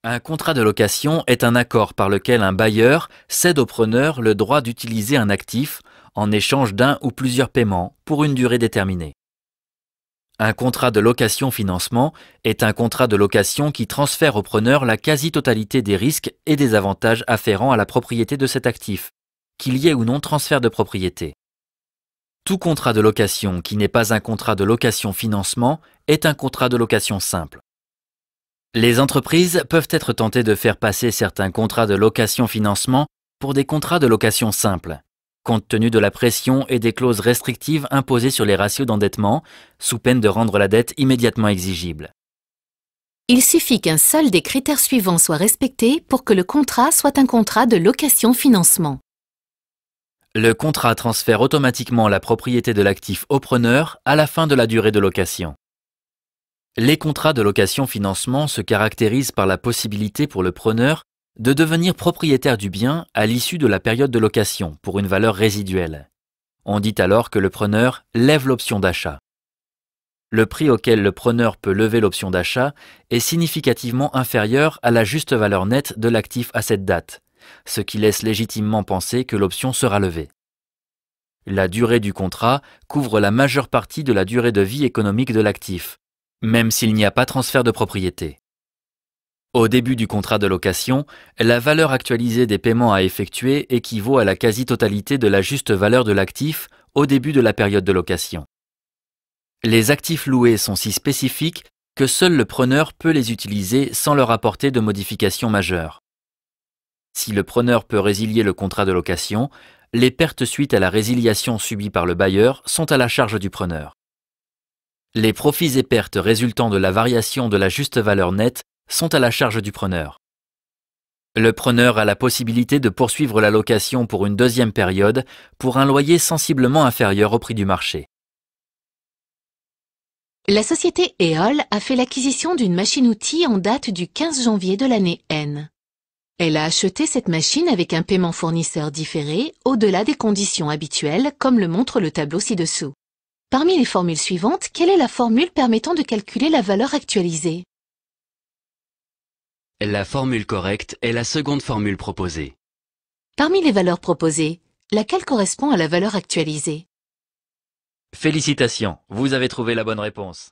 Un contrat de location est un accord par lequel un bailleur cède au preneur le droit d'utiliser un actif en échange d'un ou plusieurs paiements pour une durée déterminée. Un contrat de location-financement est un contrat de location qui transfère au preneur la quasi-totalité des risques et des avantages afférents à la propriété de cet actif, qu'il y ait ou non transfert de propriété. Tout contrat de location qui n'est pas un contrat de location-financement est un contrat de location simple. Les entreprises peuvent être tentées de faire passer certains contrats de location-financement pour des contrats de location simple, compte tenu de la pression et des clauses restrictives imposées sur les ratios d'endettement, sous peine de rendre la dette immédiatement exigible. Il suffit qu'un seul des critères suivants soit respecté pour que le contrat soit un contrat de location-financement. Le contrat transfère automatiquement la propriété de l'actif au preneur à la fin de la durée de location. Les contrats de location-financement se caractérisent par la possibilité pour le preneur de devenir propriétaire du bien à l'issue de la période de location pour une valeur résiduelle. On dit alors que le preneur lève l'option d'achat. Le prix auquel le preneur peut lever l'option d'achat est significativement inférieur à la juste valeur nette de l'actif à cette date, ce qui laisse légitimement penser que l'option sera levée. La durée du contrat couvre la majeure partie de la durée de vie économique de l'actif, même s'il n'y a pas transfert de propriété. Au début du contrat de location, la valeur actualisée des paiements à effectuer équivaut à la quasi-totalité de la juste valeur de l'actif au début de la période de location. Les actifs loués sont si spécifiques que seul le preneur peut les utiliser sans leur apporter de modifications majeures. Si le preneur peut résilier le contrat de location, les pertes suite à la résiliation subie par le bailleur sont à la charge du preneur. Les profits et pertes résultant de la variation de la juste valeur nette sont à la charge du preneur. Le preneur a la possibilité de poursuivre la location pour une deuxième période pour un loyer sensiblement inférieur au prix du marché. La société Éole a fait l'acquisition d'une machine-outil en date du 15 janvier de l'année N. Elle a acheté cette machine avec un paiement fournisseur différé au-delà des conditions habituelles, comme le montre le tableau ci-dessous. Parmi les formules suivantes, quelle est la formule permettant de calculer la valeur actualisée? La formule correcte est la seconde formule proposée. Parmi les valeurs proposées, laquelle correspond à la valeur actualisée? Félicitations, vous avez trouvé la bonne réponse.